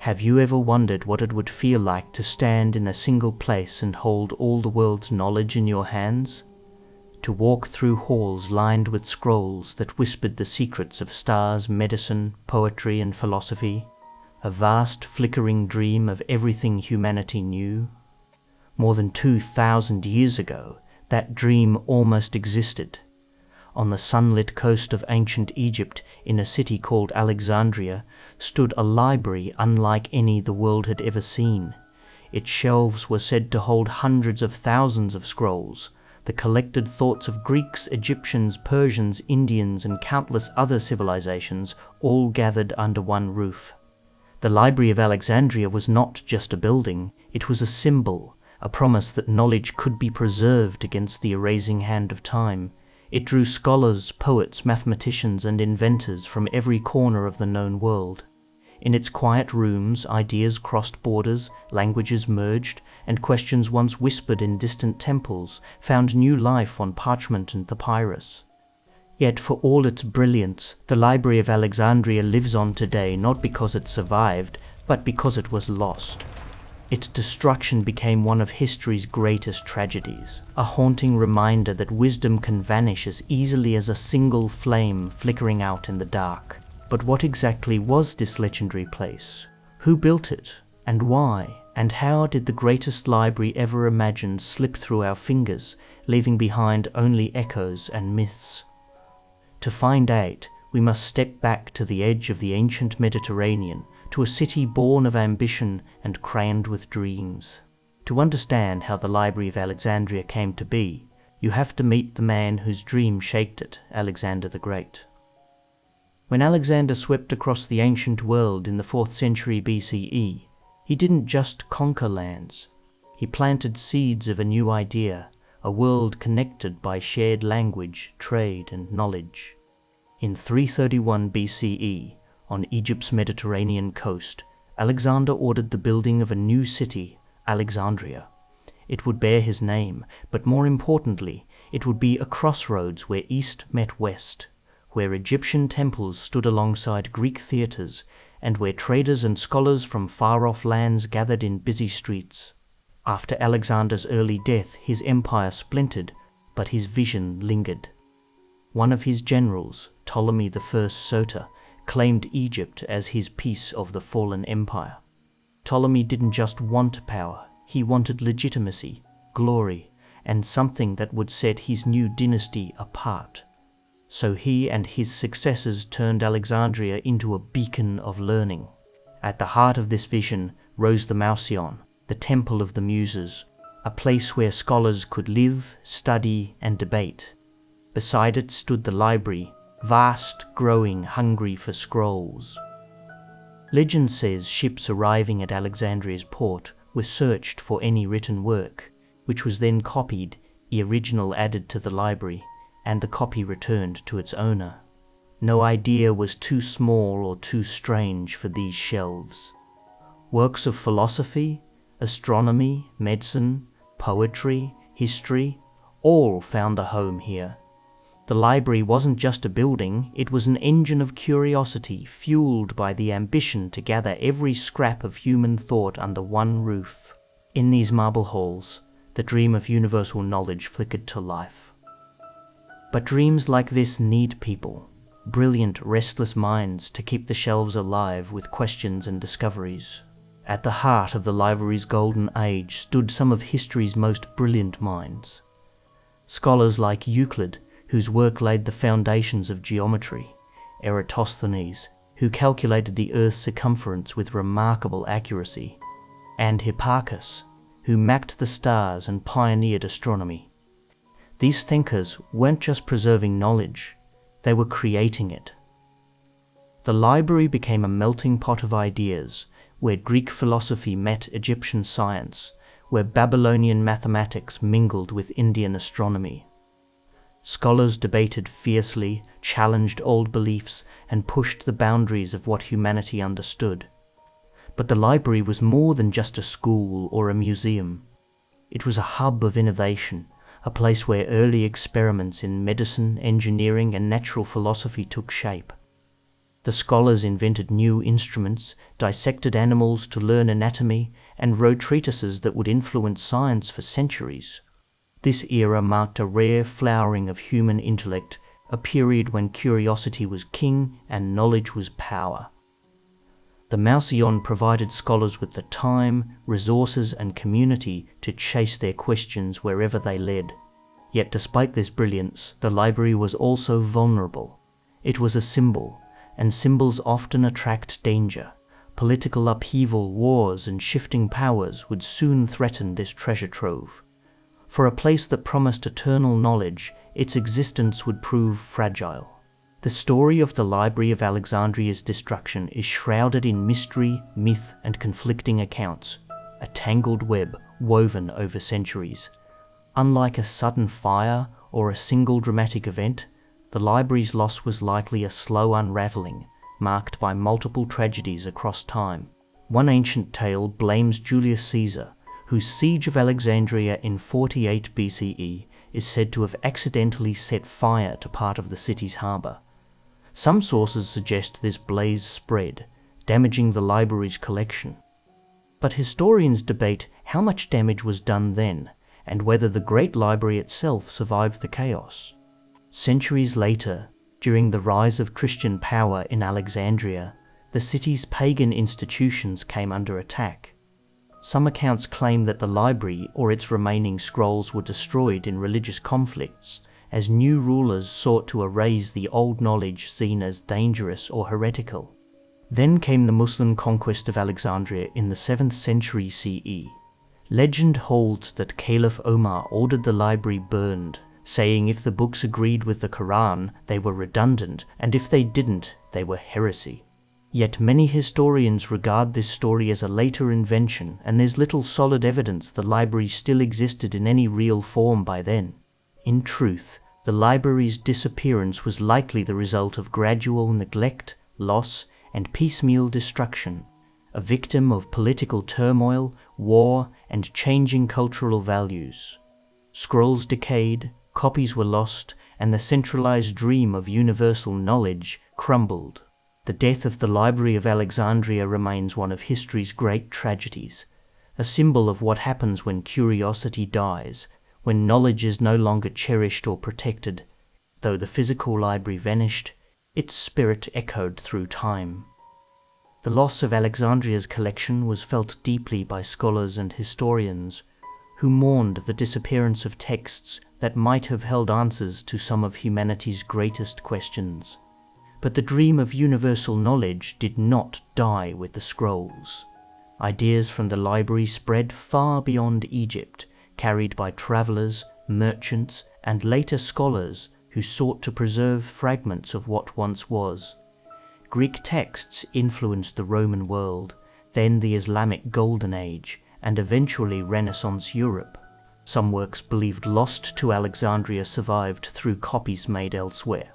Have you ever wondered what it would feel like to stand in a single place and hold all the world's knowledge in your hands? To walk through halls lined with scrolls that whispered the secrets of stars, medicine, poetry, and philosophy? A vast flickering dream of everything humanity knew? More than 2,000 years ago, that dream almost existed. On the sunlit coast of ancient Egypt, in a city called Alexandria, stood a library unlike any the world had ever seen. Its shelves were said to hold hundreds of thousands of scrolls, the collected thoughts of Greeks, Egyptians, Persians, Indians, and countless other civilizations, all gathered under one roof. The Library of Alexandria was not just a building, it was a symbol, a promise that knowledge could be preserved against the erasing hand of time. It drew scholars, poets, mathematicians, and inventors from every corner of the known world. In its quiet rooms, ideas crossed borders, languages merged, and questions once whispered in distant temples found new life on parchment and papyrus. Yet for all its brilliance, the Library of Alexandria lives on today not because it survived, but because it was lost. Its destruction became one of history's greatest tragedies, a haunting reminder that wisdom can vanish as easily as a single flame flickering out in the dark. But what exactly was this legendary place? Who built it? And why? And how did the greatest library ever imagined slip through our fingers, leaving behind only echoes and myths? To find out, we must step back to the edge of the ancient Mediterranean, to a city born of ambition and crammed with dreams. To understand how the Library of Alexandria came to be, you have to meet the man whose dream shaped it, Alexander the Great. When Alexander swept across the ancient world in the 4th century BCE, he didn't just conquer lands. He planted seeds of a new idea, a world connected by shared language, trade, and knowledge. In 331 BCE, on Egypt's Mediterranean coast, Alexander ordered the building of a new city, Alexandria. It would bear his name, but more importantly, it would be a crossroads where East met West, where Egyptian temples stood alongside Greek theatres, and where traders and scholars from far-off lands gathered in busy streets. After Alexander's early death, his empire splintered, but his vision lingered. One of his generals, Ptolemy I Soter, claimed Egypt as his piece of the fallen empire. Ptolemy didn't just want power, he wanted legitimacy, glory, and something that would set his new dynasty apart. So he and his successors turned Alexandria into a beacon of learning. At the heart of this vision rose the Mausoleum, the Temple of the Muses, a place where scholars could live, study, and debate. Beside it stood the library, vast, growing, hungry for scrolls. Legend says ships arriving at Alexandria's port were searched for any written work, which was then copied, the original added to the library, and the copy returned to its owner. No idea was too small or too strange for these shelves. Works of philosophy, astronomy, medicine, poetry, history, all found a home here. The library wasn't just a building, it was an engine of curiosity fueled by the ambition to gather every scrap of human thought under one roof. In these marble halls, the dream of universal knowledge flickered to life. But dreams like this need people, brilliant, restless minds to keep the shelves alive with questions and discoveries. At the heart of the library's golden age stood some of history's most brilliant minds. Scholars like Euclid, whose work laid the foundations of geometry, Eratosthenes, who calculated the Earth's circumference with remarkable accuracy, and Hipparchus, who mapped the stars and pioneered astronomy. These thinkers weren't just preserving knowledge, they were creating it. The library became a melting pot of ideas, where Greek philosophy met Egyptian science, where Babylonian mathematics mingled with Indian astronomy. Scholars debated fiercely, challenged old beliefs, and pushed the boundaries of what humanity understood. But the library was more than just a school or a museum. It was a hub of innovation, a place where early experiments in medicine, engineering, and natural philosophy took shape. The scholars invented new instruments, dissected animals to learn anatomy, and wrote treatises that would influence science for centuries. This era marked a rare flowering of human intellect, a period when curiosity was king and knowledge was power. The Mouseion provided scholars with the time, resources, and community to chase their questions wherever they led. Yet despite this brilliance, the library was also vulnerable. It was a symbol, and symbols often attract danger. Political upheaval, wars, and shifting powers would soon threaten this treasure trove. For a place that promised eternal knowledge, its existence would prove fragile. The story of the Library of Alexandria's destruction is shrouded in mystery, myth, and conflicting accounts, a tangled web woven over centuries. Unlike a sudden fire or a single dramatic event, the library's loss was likely a slow unraveling, marked by multiple tragedies across time. One ancient tale blames Julius Caesar, whose siege of Alexandria in 48 BCE is said to have accidentally set fire to part of the city's harbour. Some sources suggest this blaze spread, damaging the library's collection. But historians debate how much damage was done then, and whether the great library itself survived the chaos. Centuries later, during the rise of Christian power in Alexandria, the city's pagan institutions came under attack. Some accounts claim that the library or its remaining scrolls were destroyed in religious conflicts, as new rulers sought to erase the old knowledge seen as dangerous or heretical. Then came the Muslim conquest of Alexandria in the 7th century CE. Legend holds that Caliph Omar ordered the library burned, saying if the books agreed with the Quran, they were redundant, and if they didn't, they were heresy. Yet many historians regard this story as a later invention, and there's little solid evidence the library still existed in any real form by then. In truth, the library's disappearance was likely the result of gradual neglect, loss, and piecemeal destruction, a victim of political turmoil, war, and changing cultural values. Scrolls decayed, copies were lost, and the centralized dream of universal knowledge crumbled. The death of the Library of Alexandria remains one of history's great tragedies, a symbol of what happens when curiosity dies, when knowledge is no longer cherished or protected. Though the physical library vanished, its spirit echoed through time. The loss of Alexandria's collection was felt deeply by scholars and historians, who mourned the disappearance of texts that might have held answers to some of humanity's greatest questions. But the dream of universal knowledge did not die with the scrolls. Ideas from the library spread far beyond Egypt, carried by travelers, merchants, and later scholars who sought to preserve fragments of what once was. Greek texts influenced the Roman world, then the Islamic Golden Age, and eventually Renaissance Europe. Some works believed lost to Alexandria survived through copies made elsewhere.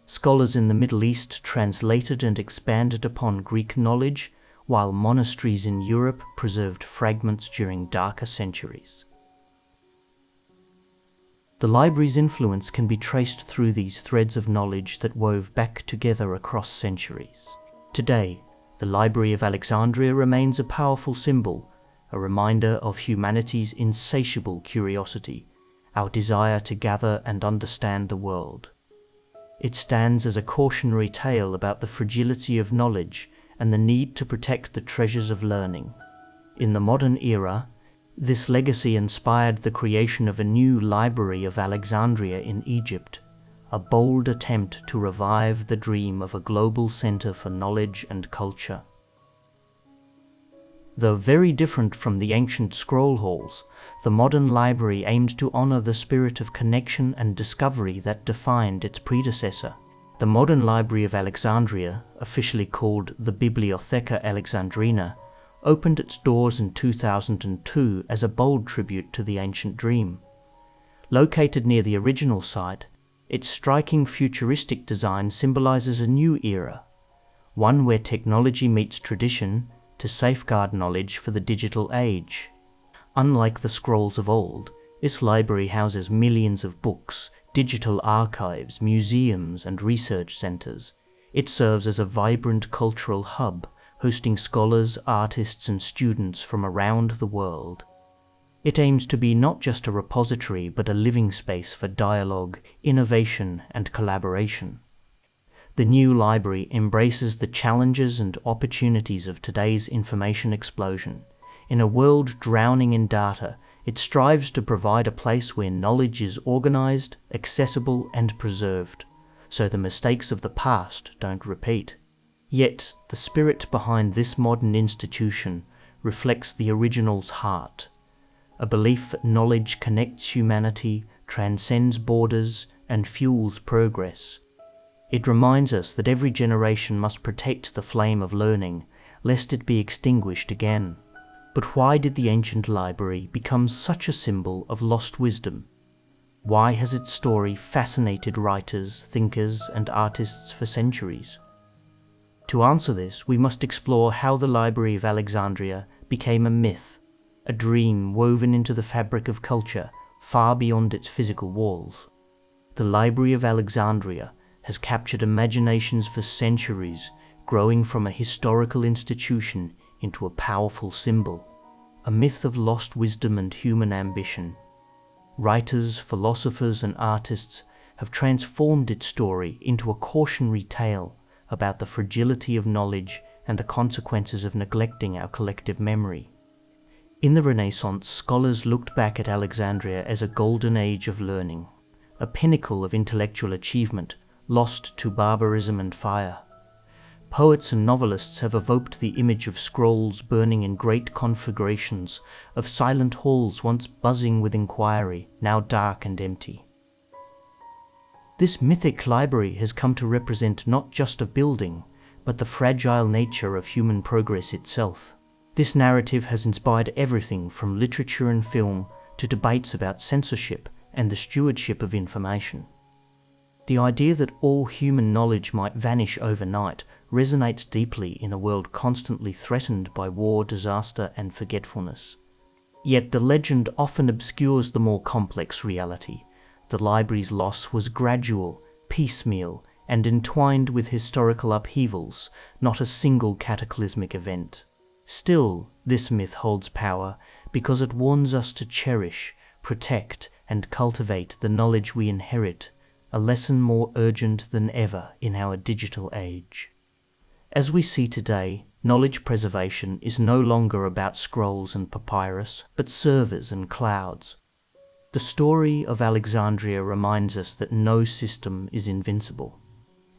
Scholars in the Middle East translated and expanded upon Greek knowledge, while monasteries in Europe preserved fragments during darker centuries. The library's influence can be traced through these threads of knowledge that wove back together across centuries. Today, the Library of Alexandria remains a powerful symbol, a reminder of humanity's insatiable curiosity, our desire to gather and understand the world. It stands as a cautionary tale about the fragility of knowledge and the need to protect the treasures of learning. In the modern era, this legacy inspired the creation of a new Library of Alexandria in Egypt, a bold attempt to revive the dream of a global center for knowledge and culture. Though very different from the ancient scroll halls, the modern library aimed to honor the spirit of connection and discovery that defined its predecessor. The modern Library of Alexandria, officially called the Bibliotheca Alexandrina, opened its doors in 2002 as a bold tribute to the ancient dream. Located near the original site, its striking futuristic design symbolizes a new era, one where technology meets tradition to safeguard knowledge for the digital age. Unlike the scrolls of old, this library houses millions of books, digital archives, museums, and research centers. It serves as a vibrant cultural hub, hosting scholars, artists, and students from around the world. It aims to be not just a repository, but a living space for dialogue, innovation, and collaboration. The new library embraces the challenges and opportunities of today's information explosion. In a world drowning in data, it strives to provide a place where knowledge is organized, accessible, and preserved, so the mistakes of the past don't repeat. Yet, the spirit behind this modern institution reflects the original's heart, a belief that knowledge connects humanity, transcends borders, and fuels progress. It reminds us that every generation must protect the flame of learning, lest it be extinguished again. But why did the ancient library become such a symbol of lost wisdom? Why has its story fascinated writers, thinkers, and artists for centuries? To answer this, we must explore how the Library of Alexandria became a myth, a dream woven into the fabric of culture far beyond its physical walls. The Library of Alexandria has captured imaginations for centuries, growing from a historical institution into a powerful symbol, a myth of lost wisdom and human ambition. Writers, philosophers, and artists have transformed its story into a cautionary tale about the fragility of knowledge and the consequences of neglecting our collective memory. In the Renaissance, scholars looked back at Alexandria as a golden age of learning, a pinnacle of intellectual achievement lost to barbarism and fire. Poets and novelists have evoked the image of scrolls burning in great conflagrations, of silent halls once buzzing with inquiry, now dark and empty. This mythic library has come to represent not just a building, but the fragile nature of human progress itself. This narrative has inspired everything from literature and film to debates about censorship and the stewardship of information. The idea that all human knowledge might vanish overnight resonates deeply in a world constantly threatened by war, disaster, and forgetfulness. Yet the legend often obscures the more complex reality. The library's loss was gradual, piecemeal, and entwined with historical upheavals, not a single cataclysmic event. Still, this myth holds power because it warns us to cherish, protect, and cultivate the knowledge we inherit, a lesson more urgent than ever in our digital age. As we see today, knowledge preservation is no longer about scrolls and papyrus, but servers and clouds. The story of Alexandria reminds us that no system is invincible.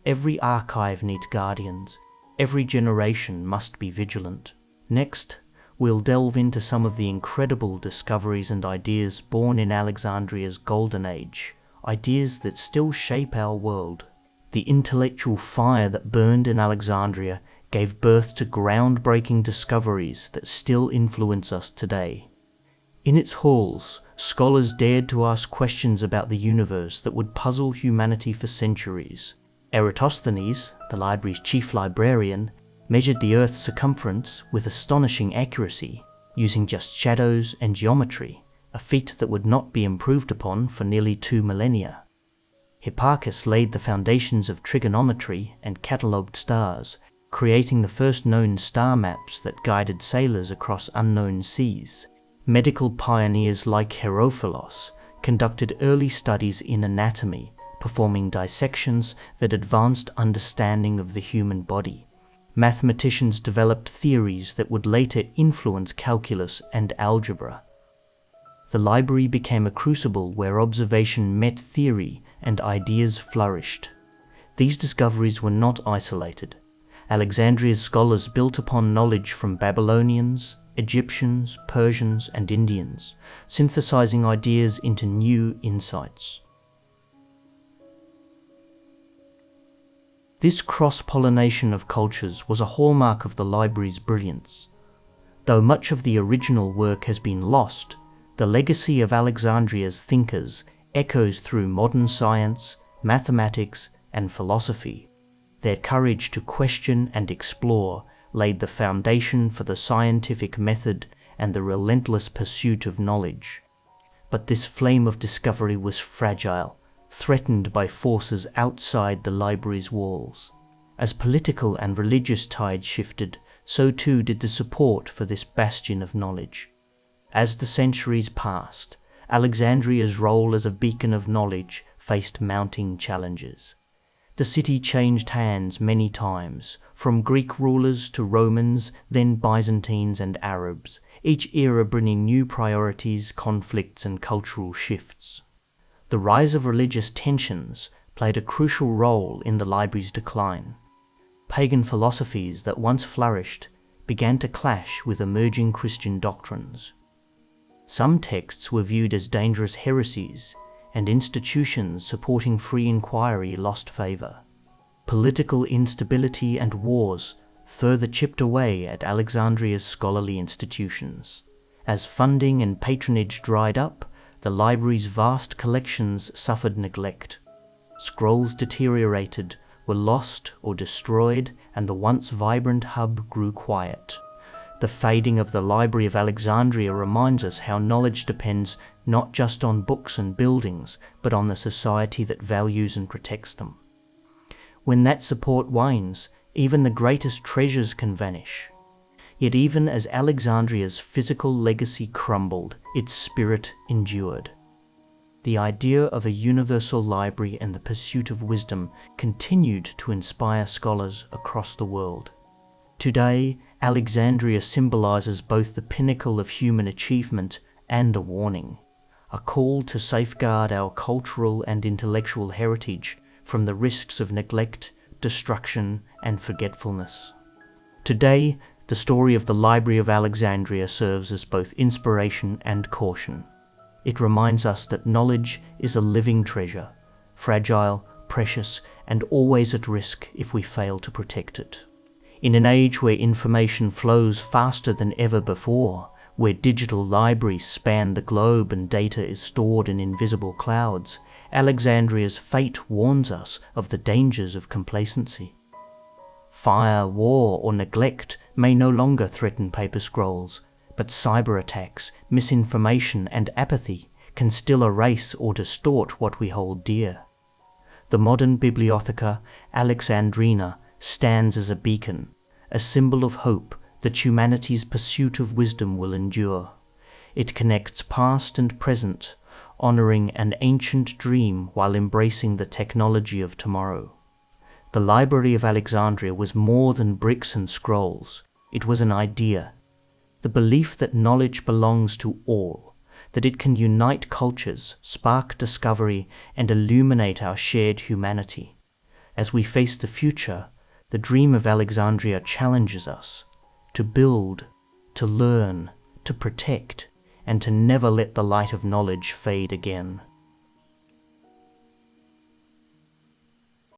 Every archive needs guardians. Every generation must be vigilant. Next, we'll delve into some of the incredible discoveries and ideas born in Alexandria's golden age, ideas that still shape our world. The intellectual fire that burned in Alexandria gave birth to groundbreaking discoveries that still influence us today. In its halls, scholars dared to ask questions about the universe that would puzzle humanity for centuries. Eratosthenes, the library's chief librarian, measured the Earth's circumference with astonishing accuracy, using just shadows and geometry, a feat that would not be improved upon for nearly 2 millennia. Hipparchus laid the foundations of trigonometry and catalogued stars, creating the first known star maps that guided sailors across unknown seas. Medical pioneers like Herophilos conducted early studies in anatomy, performing dissections that advanced understanding of the human body. Mathematicians developed theories that would later influence calculus and algebra. The library became a crucible where observation met theory and ideas flourished. These discoveries were not isolated. Alexandria's scholars built upon knowledge from Babylonians, Egyptians, Persians, and Indians, synthesizing ideas into new insights. This cross-pollination of cultures was a hallmark of the library's brilliance. Though much of the original work has been lost, the legacy of Alexandria's thinkers echoes through modern science, mathematics, and philosophy. Their courage to question and explore laid the foundation for the scientific method and the relentless pursuit of knowledge. But this flame of discovery was fragile, threatened by forces outside the library's walls. As political and religious tides shifted, so too did the support for this bastion of knowledge. As the centuries passed, Alexandria's role as a beacon of knowledge faced mounting challenges. The city changed hands many times, from Greek rulers to Romans, then Byzantines and Arabs, each era bringing new priorities, conflicts, and cultural shifts. The rise of religious tensions played a crucial role in the library's decline. Pagan philosophies that once flourished began to clash with emerging Christian doctrines. Some texts were viewed as dangerous heresies, and institutions supporting free inquiry lost favor. Political instability and wars further chipped away at Alexandria's scholarly institutions. As funding and patronage dried up, the library's vast collections suffered neglect. Scrolls deteriorated, were lost or destroyed, and the once vibrant hub grew quiet. The fading of the Library of Alexandria reminds us how knowledge depends not just on books and buildings, but on the society that values and protects them. When that support wanes, even the greatest treasures can vanish. Yet even as Alexandria's physical legacy crumbled, its spirit endured. The idea of a universal library and the pursuit of wisdom continued to inspire scholars across the world. Today, Alexandria symbolizes both the pinnacle of human achievement and a warning, a call to safeguard our cultural and intellectual heritage from the risks of neglect, destruction, and forgetfulness. Today, the story of the Library of Alexandria serves as both inspiration and caution. It reminds us that knowledge is a living treasure, fragile, precious, and always at risk if we fail to protect it. In an age where information flows faster than ever before, where digital libraries span the globe and data is stored in invisible clouds, Alexandria's fate warns us of the dangers of complacency. Fire, war, or neglect may no longer threaten paper scrolls, but cyber attacks, misinformation, and apathy can still erase or distort what we hold dear. The modern Bibliotheca Alexandrina stands as a beacon, a symbol of hope that humanity's pursuit of wisdom will endure. It connects past and present, honoring an ancient dream while embracing the technology of tomorrow. The Library of Alexandria was more than bricks and scrolls. It was an idea. The belief that knowledge belongs to all, that it can unite cultures, spark discovery, and illuminate our shared humanity. As we face the future, the dream of Alexandria challenges us to build, to learn, to protect, and to never let the light of knowledge fade again.